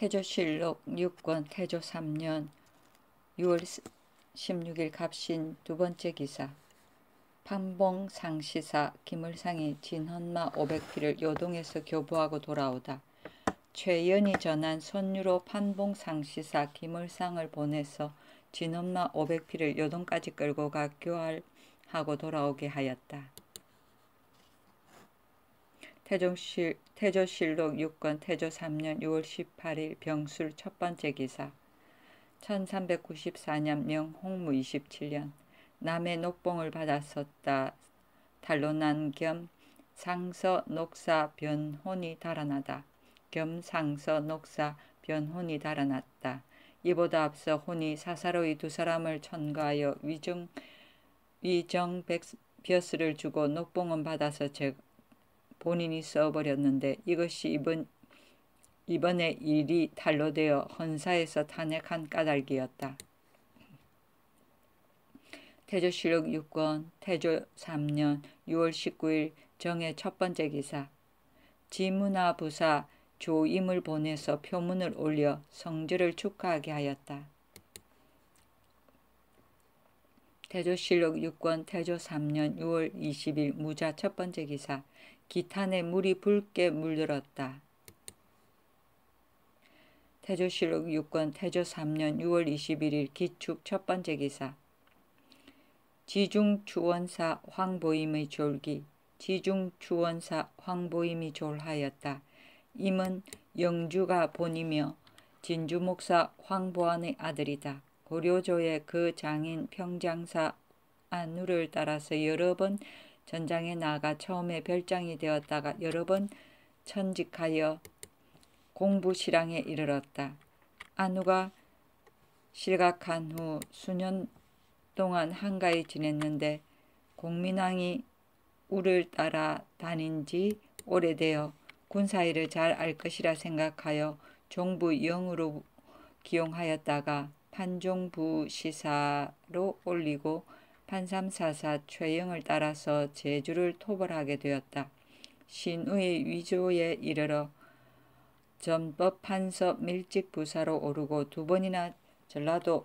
태조실록 6권 태조 3년 6월 16일 갑신 두 번째 기사. 판봉 상시사 김을상이 진헌마 500피를 요동에서 교부하고 돌아오다. 최연이 전한 손유로 판봉 상시사 김을상을 보내서 진헌마 500피를 요동까지 끌고 가 교활하고 돌아오게 하였다. 태조실록 6권 태조 3년 6월 18일 병술 첫 번째 기사. 1394년 명 홍무 27년 남의 녹봉을 받았었다. 탄로난 겸 상서 녹사 변혼이 달아나다. 겸 상서 녹사 변혼이 달아났다. 이보다 앞서 혼이 사사로이 두 사람을 천거하여 위정벼슬을 주고 녹봉은 받아서 본인이 써버렸는데 이것이 이번에 일이 탄로되어 헌사에서 탄핵한 까닭이었다. 태조실록 6권 태조 3년 6월 19일 정의 첫 번째 기사. 지문화 부사 조임을 보내서 표문을 올려 성주를 축하하게 하였다. 태조실록 6권 태조 3년 6월 20일 무자 첫 번째 기사. 기탄에 물이 붉게 물들었다. 태조실록 6권 태조 3년 6월 21일 기축 첫 번째 기사. 지중추원사 황보임의 졸기. 지중추원사 황보임이 졸하였다. 임은 영주가 본이며 진주목사 황보안의 아들이다. 고려조의 그 장인 평장사 안우를 따라서 여러 번 전장에 나가 처음에 별장이 되었다가 여러 번 천직하여 공부실랑에 이르렀다. 안우가 실각한 후 수년 동안 한가히 지냈는데 공민왕이 우를 따라 다닌 지 오래되어 군사일을 잘 알 것이라 생각하여 종부 영으로 기용하였다가 판종부시사로 올리고 판삼사사 최영을 따라서 제주를 토벌하게 되었다. 신우의 위조에 이르러 전법판서 밀직부사로 오르고 두 번이나 전라도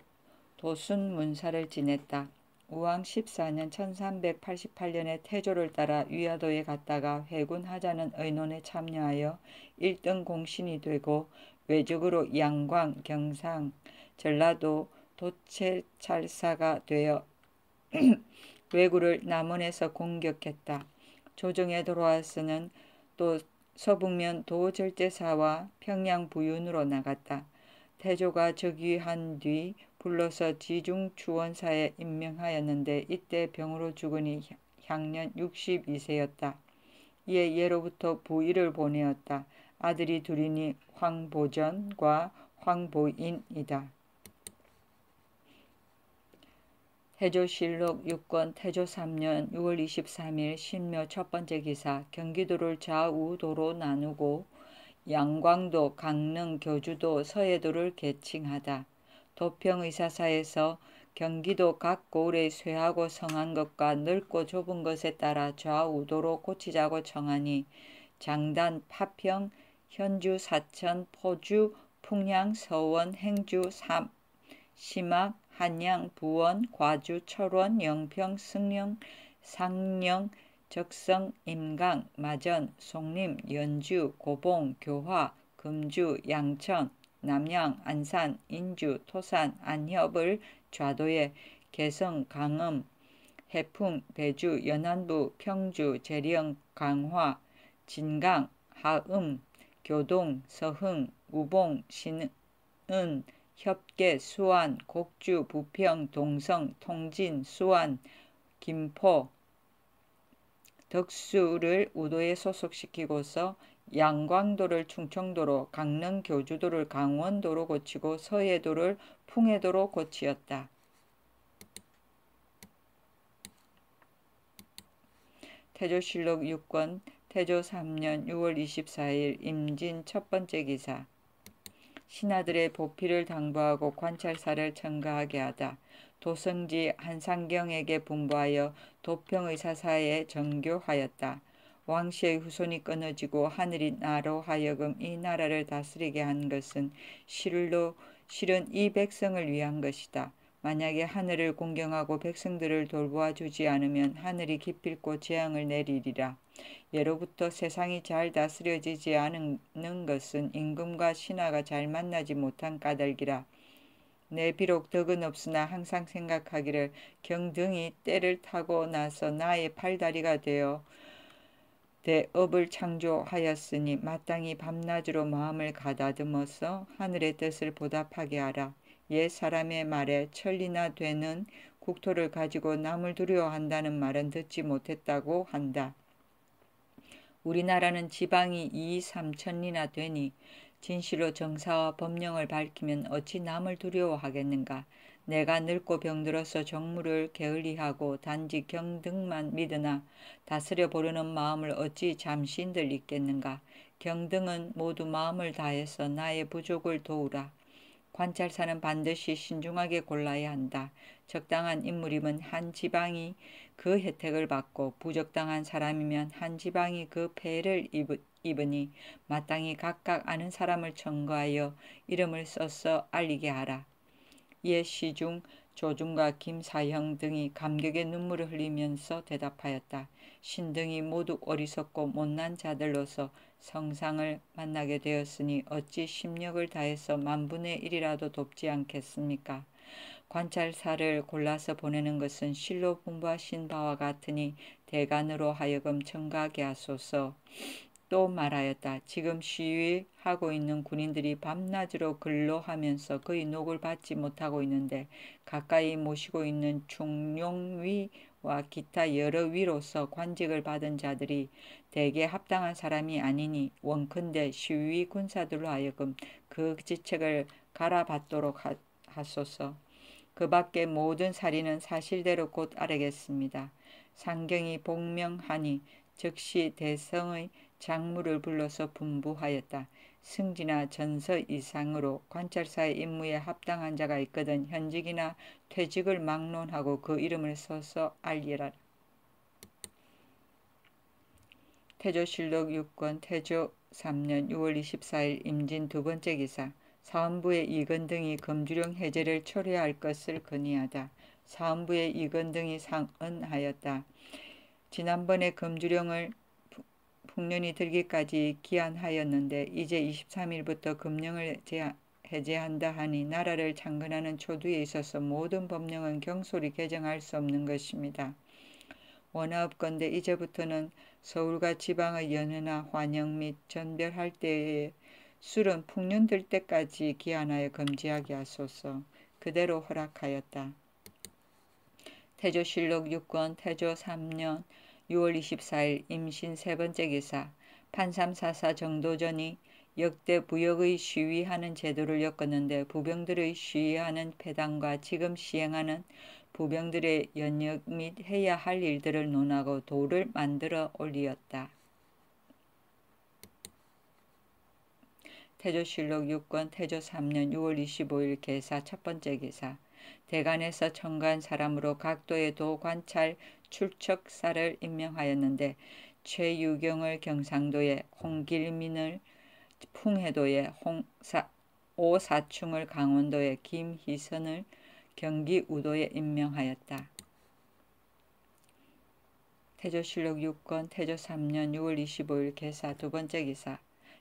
도순문사를 지냈다. 우왕 14년 1388년에 태조를 따라 위화도에 갔다가 회군하자는 의논에 참여하여 1등 공신이 되고 외적으로 양광, 경상, 전라도 도채찰사가 되어 왜구를 남원에서 공격했다. 조정에 돌아와서는 또 서북면 도절제사와 평양 부윤으로 나갔다. 태조가 즉위한 뒤 불러서 지중추원사에 임명하였는데 이때 병으로 죽으니 향년 62세였다. 이에 예로부터 부일을 보내었다. 아들이 둘이니 황보전과 황보인이다. 태조실록 6권 태조 3년 6월 23일 신묘 첫 번째 기사. 경기도를 좌우도로 나누고 양광도, 강릉, 교주도, 서해도를 계칭하다. 도평의사사에서 경기도 각 고을의 쇠하고 성한 것과 넓고 좁은 것에 따라 좌우도로 고치자고 청하니 장단, 파평, 현주, 사천, 포주, 풍양, 서원, 행주, 심악, 한양, 부원, 과주, 철원, 영평, 승령, 상령, 적성, 임강, 마전, 송림, 연주, 고봉, 교화, 금주, 양천, 남양, 안산, 인주, 토산, 안협을 좌도에 개성, 강음, 해풍, 배주, 연안부, 평주, 재령, 강화, 진강, 하음, 교동, 서흥, 우봉, 신은, 협계, 수안, 곡주, 부평, 동성, 통진, 수안, 김포, 덕수를 우도에 소속시키고서 양광도를 충청도로, 강릉 교주도를 강원도로 고치고 서해도를 풍해도로 고치었다. 태조실록 6권 태조 3년 6월 24일 임진 첫 번째 기사. 신하들의 보필을 당부하고 관찰사를 청가하게 하다. 도성지 한상경에게 분부하여 도평의사사에 정교하였다. 왕씨의 후손이 끊어지고 하늘이 나로 하여금 이 나라를 다스리게 한 것은 실은 이 백성을 위한 것이다. 만약에 하늘을 공경하고 백성들을 돌보아 주지 않으면 하늘이 기필코 재앙을 내리리라. 예로부터 세상이 잘 다스려지지 않는 것은 임금과 신하가 잘 만나지 못한 까닭이라. 내 비록 덕은 없으나 항상 생각하기를 경등이 때를 타고 나서 나의 팔다리가 되어 대업을 창조하였으니 마땅히 밤낮으로 마음을 가다듬어서 하늘의 뜻을 보답하게 하라. 옛 사람의 말에 천리나 되는 국토를 가지고 남을 두려워한다는 말은 듣지 못했다고 한다. 우리나라는 지방이 2, 3천리나 되니 진실로 정사와 법령을 밝히면 어찌 남을 두려워하겠는가. 내가 늙고 병들어서 정무를 게을리하고 단지 경등만 믿으나 다스려 보려는 마음을 어찌 잠시인들 있겠는가. 경등은 모두 마음을 다해서 나의 부족을 도우라. 관찰사는 반드시 신중하게 골라야 한다. 적당한 인물이면 한 지방이 그 혜택을 받고 부적당한 사람이면 한 지방이 그 폐해를 입으니 마땅히 각각 아는 사람을 청구하여 이름을 써서 알리게 하라. 이에 시중, 조중과 김사형 등이 감격의 눈물을 흘리면서 대답하였다. 신등이 모두 어리석고 못난 자들로서 성상을 만나게 되었으니 어찌 심력을 다해서 만분의 1이라도 돕지 않겠습니까? 관찰사를 골라서 보내는 것은 실로 분부하신 바와 같으니 대간으로 하여금 청가하게 하소서. 또 말하였다. 지금 시위하고 있는 군인들이 밤낮으로 근로하면서 거의 녹을 받지 못하고 있는데 가까이 모시고 있는 충용위와 기타 여러 위로서 관직을 받은 자들이 대개 합당한 사람이 아니니 원컨대 시위 군사들로 하여금 그 지책을 갈아받도록 하소서. 그 밖에 모든 사리는 사실대로 곧 아뢰겠습니다. 상경이 복명하니 즉시 대성의 장물을 불러서 분부하였다. 승지나 전서 이상으로 관찰사의 임무에 합당한 자가 있거든 현직이나 퇴직을 막론하고 그 이름을 써서 알리라. 태조실록 6권 태조 3년 6월 24일 임진 두 번째 기사. 사헌부의 이건등이 검주령 해제를 철회할 것을 건의하다. 사헌부의 이건등이 상언하였다. 지난번에 검주령을 풍년이 들기까지 기한하였는데 이제 23일부터 금령을 해제한다 하니 나라를 창건하는 초두에 있어서 모든 법령은 경솔히 개정할 수 없는 것입니다. 원하옵건대 이제부터는 서울과 지방의 연회나 환영 및 전별할 때에 술은 풍년 들 때까지 기한하여 금지하게 하소서. 그대로 허락하였다. 태조실록 6권 태조 3년 6월 24일 임신 세 번째 기사. 판삼사사 정도전이 역대 부역의 시위하는 제도를 엮었는데 부병들의 시위하는 패당과 지금 시행하는 부병들의 연역 및 해야 할 일들을 논하고 도를 만들어 올리었다. 태조실록 6권 태조 3년 6월 25일 개사 첫 번째 기사. 대간에서 청구한 사람으로 각도의 도 관찰 출척사를 임명하였는데 최유경을 경상도에, 홍길민을 풍해도에, 오사충을 강원도에, 김희선을 경기 우도에 임명하였다. 태조실록 6권 태조 3년 6월 25일 개사 두 번째 기사.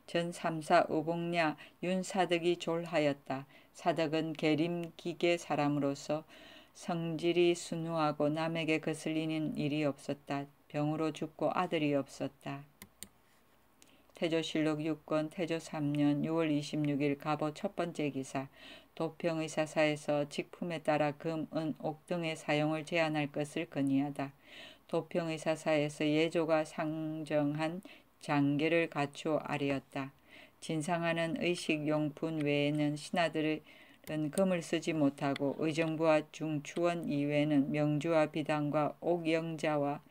전 3사 의복랴 윤사덕이 졸하였다. 사덕은 계림기계 사람으로서 성질이 순우하고 남에게 거슬리는 일이 없었다. 병으로 죽고 아들이 없었다. 태조실록 6권 태조 3년 6월 26일 갑오 첫 번째 기사. 도평의사사에서 직품에 따라 금, 은, 옥 등의 사용을 제한할 것을 건의하다. 도평의사사에서 예조가 상정한 장계를 갖추어 아뢰었다. 진상하는 의식용품 외에는 신하들은 금을 쓰지 못하고 의정부와 중추원 이외에는 명주와 비단과 옥영자와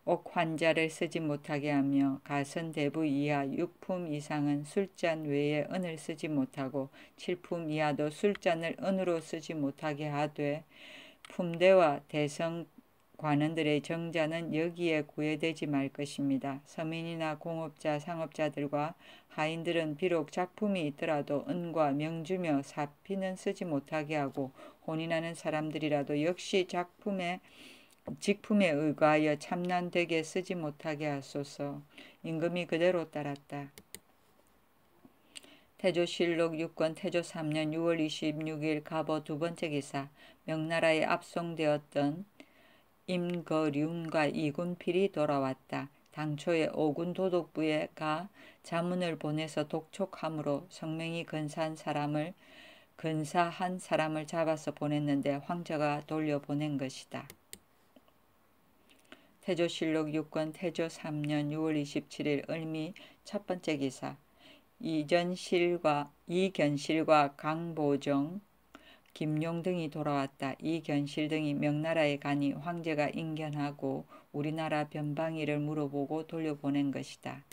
옥환자를 쓰지 못하게 하며 가선대부 이하 6품 이상은 술잔 외에 은을 쓰지 못하고 7품 이하도 술잔을 은으로 쓰지 못하게 하되 품대와 대성 관원들의 정자는 여기에 구애되지 말 것입니다. 서민이나 공업자, 상업자들과 하인들은 비록 작품이 있더라도 은과 명주며 사피는 쓰지 못하게 하고 혼인하는 사람들이라도 역시 직품에 의거하여 참난되게 쓰지 못하게 하소서. 임금이 그대로 따랐다. 태조실록 6권 태조 3년 6월 26일 갑오 두 번째 기사. 명나라에 압송되었던 임거륜과 이군필이 돌아왔다. 당초에 오군 도독부에 가 자문을 보내서 독촉함으로 성명이 근사한 사람을 잡아서 보냈는데 황제가 돌려보낸 것이다. 태조실록 6권 태조 3년 6월 27일 을미 첫 번째 기사. 이견실과 강보정, 김용 등이 돌아왔다. 이견실 등이 명나라에 가니 황제가 인견하고 우리나라 변방위를 물어보고 돌려보낸 것이다.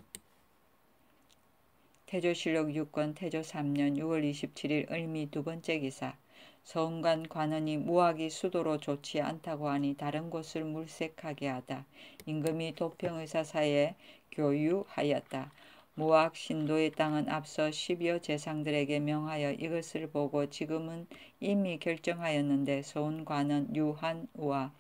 태조실록 6권 태조 3년 6월 27일 을미 두 번째 기사. 서운관 관원이 무학이 수도로 좋지 않다고 하니 다른 곳을 물색하게 하다. 임금이 도평의사사에 교유하였다. 무학 신도의 땅은 앞서 10여 재상들에게 명하여 이것을 보고 지금은 이미 결정하였는데 서운관은 유한우와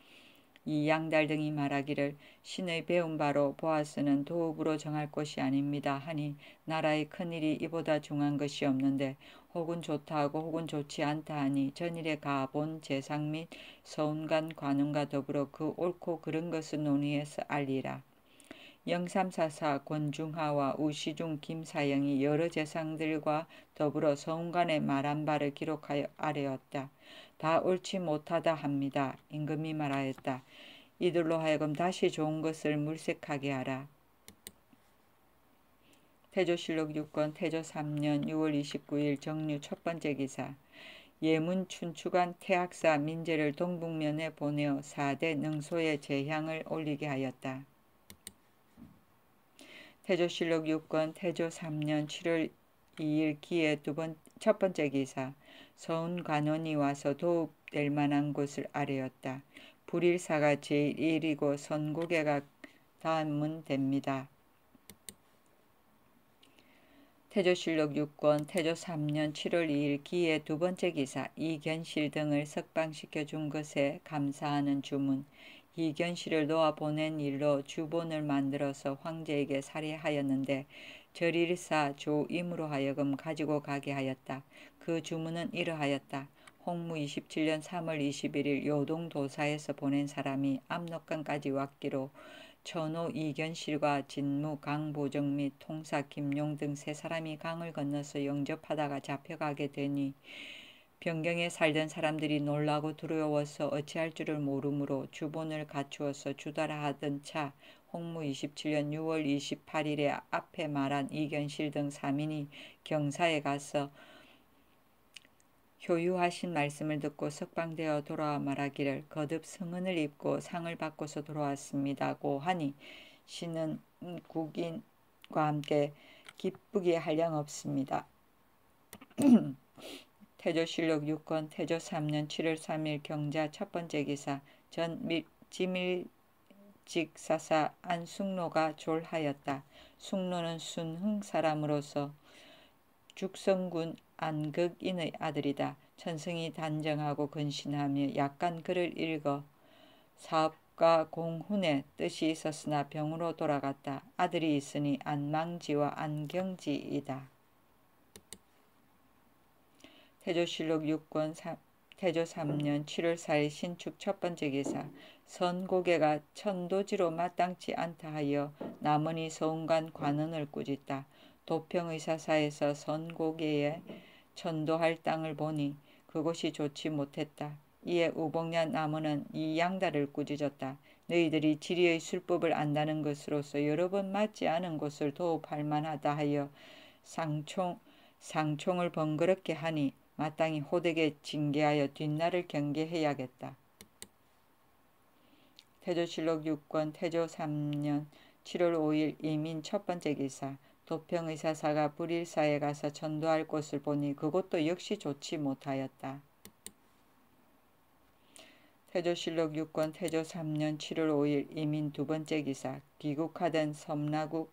이양달 등이 말하기를 신의 배운 바로 보아서는 도읍으로 정할 것이 아닙니다 하니 나라의 큰일이 이보다 중한 것이 없는데 혹은 좋다 하고 혹은 좋지 않다 하니 전일에 가본 재상 및 서운관 관원과 더불어 그 옳고 그른 것을 논의해서 알리라. 영삼사사 권중하와 우시중 김사영이 여러 재상들과 더불어 서운관에 말한 바를 기록하여 아뢰었다. 다 옳지 못하다 합니다. 임금이 말하였다. 이들로 하여금 다시 좋은 것을 물색하게 하라. 태조실록 6권 태조 3년 6월 29일 정류 첫 번째 기사. 예문 춘추관 태학사 민재를 동북면에 보내어 4대 능소의 제향을 올리게 하였다. 태조실록 6권 태조 3년 7월 2일 기의 첫 번째 기사. 서운관원이 와서 도읍될 만한 곳을 아뢰었다. 불일사가 제1이고 선고개가 다음은 됩니다. 태조실록 6권 태조 3년 7월 2일 기의 두 번째 기사. 이견실 등을 석방시켜 준 것에 감사하는 주문. 이견실을 놓아 보낸 일로 주본을 만들어서 황제에게 살해하였는데 절일사 조임으로 하여금 가지고 가게 하였다. 그 주문은 이러하였다. 홍무 27년 3월 21일 요동도사에서 보낸 사람이 압록강까지 왔기로 천호 이견실과 진무 강보정 및 통사 김용 등 세 사람이 강을 건너서 영접하다가 잡혀가게 되니 변경에 살던 사람들이 놀라고 두려워서 어찌할 줄을 모르므로 주본을 갖추어서 주다라 하던 차 홍무 27년 6월 28일에 앞에 말한 이견실 등 3인이 경사에 가서 효유하신 말씀을 듣고 석방되어 돌아와 말하기를 거듭 성은을 입고 상을 받고서 돌아왔습니다고 하니 신은 국인과 함께 기쁘게 한량 없습니다. 태조실록 6권 태조 3년 7월 3일 경자 첫 번째 기사. 전 지밀직사사 안숙로가 졸하였다. 숙로는 순흥 사람으로서 죽성군 안극인의 아들이다. 천성이 단정하고 근신하며 약간 글을 읽어 사업과 공훈의 뜻이 있었으나 병으로 돌아갔다. 아들이 있으니 안망지와 안경지이다. 태조실록 6권 태조 3년 7월 4일 신축 첫 번째 기사. 선고개가 천도지로 마땅치 않다 하여 남원이 서운관 관원을 꾸짖다. 도평의사사에서 선고개에 천도할 땅을 보니 그곳이 좋지 못했다. 이에 우복냐 남원은 이 양다를 꾸짖었다. 너희들이 지리의 술법을 안다는 것으로서 여러 번 맞지 않은 곳을 도읍할 만하다 하여 상총을 번거롭게 하니 마땅히 호되게 징계하여 뒷날을 경계해야겠다. 태조실록 6권 태조 3년 7월 5일 이민 첫 번째 기사. 도평의사사가 불일사에 가서 전도할 곳을 보니 그것도 역시 좋지 못하였다. 태조실록 6권 태조 3년 7월 5일 이민 두 번째 기사. 귀국하던 섬나국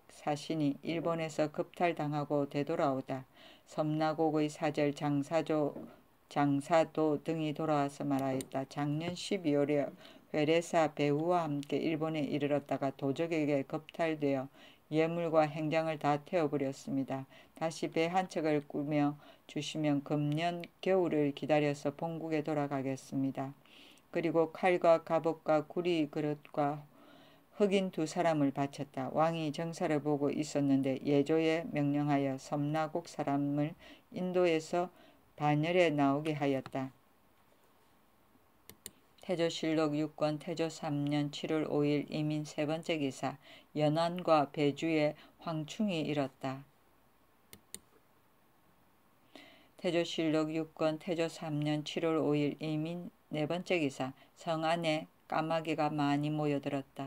사신이 일본에서 급탈당하고 되돌아오다 섬나국의 사절 장사도 등이 돌아와서 말하였다. 작년 12월에 회례사 배후와 함께 일본에 이르렀다가 도적에게 급탈되어 예물과 행장을 다 태워버렸습니다. 다시 배 한 척을 꾸며 주시면 금년 겨울을 기다려서 본국에 돌아가겠습니다. 그리고 칼과 갑옷과 구리 그릇과 흑인 두 사람을 바쳤다. 왕이 정사를 보고 있었는데 예조에 명령하여 섬나국 사람을 인도에서 반열에 나오게 하였다. 태조실록 6권 태조 3년 7월 5일 이민 세 번째 기사. 연안과 배주에 황충이 일었다. 태조실록 6권 태조 3년 7월 5일 이민 네 번째 기사. 성 안에 까마귀가 많이 모여들었다.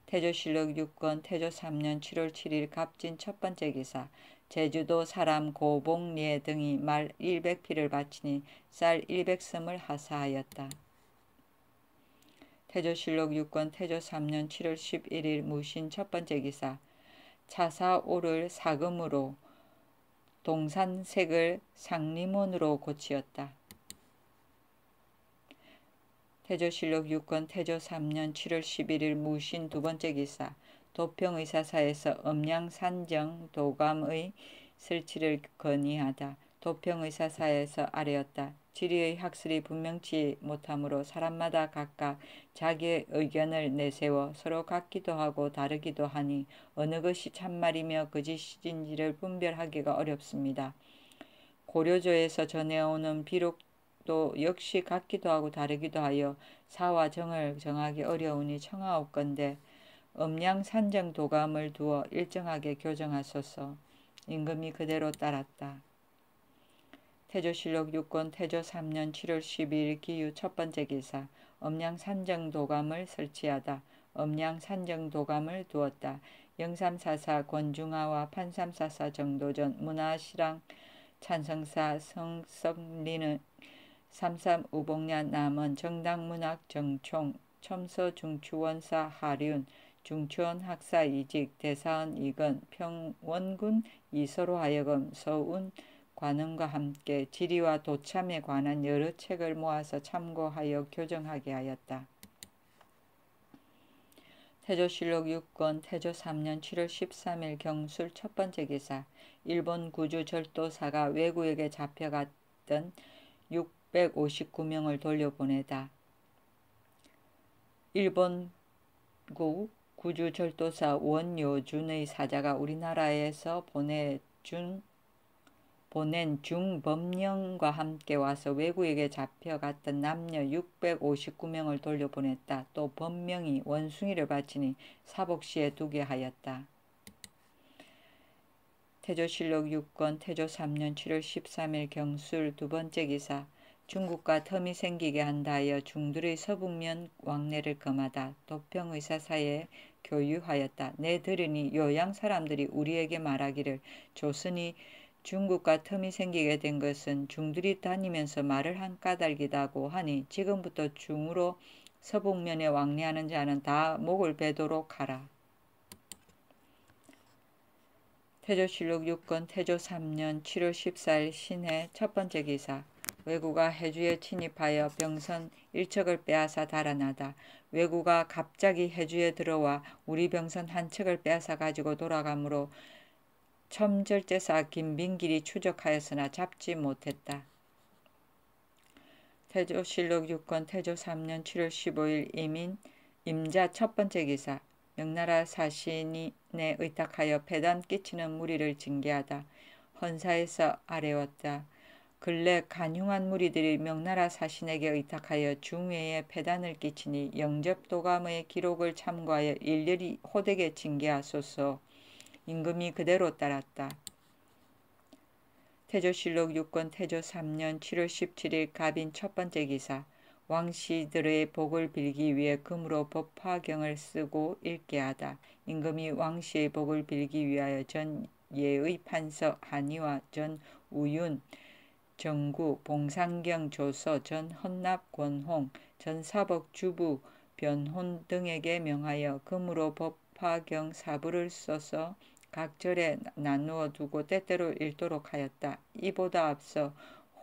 태조실록 6권 태조 3년 7월 7일 갑진 첫 번째 기사. 제주도 사람 고봉리에 등이 말 100피를 바치니 쌀 100섬을 하사하였다. 태조실록 6권 태조 3년 7월 11일 무신 첫 번째 기사. 차사오를 사금으로 동산색을 상리몬으로 고치었다. 태조실록 6권 태조 3년 7월 11일 무신 두 번째 기사. 도평의사사에서 음양산정 도감의 설치를 건의하다. 도평의사사에서 아뢰었다. 지리의 학설이 분명치 못하므로 사람마다 각각 자기의 의견을 내세워 서로 같기도 하고 다르기도 하니 어느 것이 참말이며 거짓인지를 분별하기가 어렵습니다. 고려조에서 전해오는 비록도 역시 같기도 하고 다르기도 하여 사와 정을 정하기 어려우니 청하옵건대 음양산정 도감을 두어 일정하게 교정하소서. 임금이 그대로 따랐다. 태조실록 6권 태조 3년 7월 12일 기유 첫 번째 기사. 음양산정 도감을 설치하다. 음양산정 도감을 두었다. 영삼사사 권중하와 판삼사사 정도전 문화시랑 찬성사 성석리는 삼삼우복냐 남은 정당문학 정총 첨서중추원사 하륜 중추원 학사 이직 대사원 이건 평원군 이서로 하여금 서운 관원과 함께 지리와 도참에 관한 여러 책을 모아서 참고하여 교정하게 하였다. 태조실록 6권 태조 3년 7월 13일 경술 첫 번째 기사. 일본 구주 절도사가 외구에게 잡혀갔던 659명을 돌려보내다. 일본국 구주 절도사 원요준의 사자가 우리나라에서 보낸 중범령과 함께 와서 외구에게 잡혀갔던 남녀 659명을 돌려보냈다. 또 범명이 원숭이를 바치니 사복시에 두게 하였다. 태조실록 6권 태조 3년 7월 13일 경술 두 번째 기사. 중국과 텀이 생기게 한다 하여 중들의 서북면 왕래를 금하다. 도평의사사에 교유하였다. 내 들으니 요양 사람들이 우리에게 말하기를 조선이 중국과 텀이 생기게 된 것은 중들이 다니면서 말을 한 까닭이다고 하니 지금부터 중으로 서북면에 왕래하는 자는 다 목을 베도록 하라. 태조실록 6권 태조 3년 7월 14일 신해 첫 번째 기사. 왜구가 해주에 침입하여 병선 1척을 빼앗아 달아나다. 왜구가 갑자기 해주에 들어와 우리 병선 한 척을 빼앗아 가지고 돌아가므로 첨절제사 김빈길이 추적하였으나 잡지 못했다. 태조실록 6권 태조 3년 7월 15일 이민 임자 첫 번째 기사. 명나라 사신에 의탁하여 패단 끼치는 무리를 징계하다. 헌사에서 아뢰었다. 근래 간흉한 무리들이 명나라 사신에게 의탁하여 중외에 패단을 끼치니 영접도감의 기록을 참고하여 일일이 호되게 징계하소서. 임금이 그대로 따랐다. 태조실록 6권 태조 3년 7월 17일 갑인 첫 번째 기사. 왕씨들의 복을 빌기 위해 금으로 법화경을 쓰고 읽게 하다. 임금이 왕씨의 복을 빌기 위하여 전 예의 판서 한의와 전 우윤 정구, 봉상경 조서, 전 헌납 권홍, 전 사복 주부 변혼 등에게 명하여 금으로 법화경 사부를 써서 각 절에 나누어 두고 때때로 읽도록 하였다. 이보다 앞서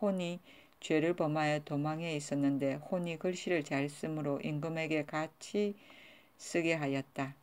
혼이 죄를 범하여 도망해 있었는데 혼이 글씨를 잘 쓰므로 임금에게 같이 쓰게 하였다.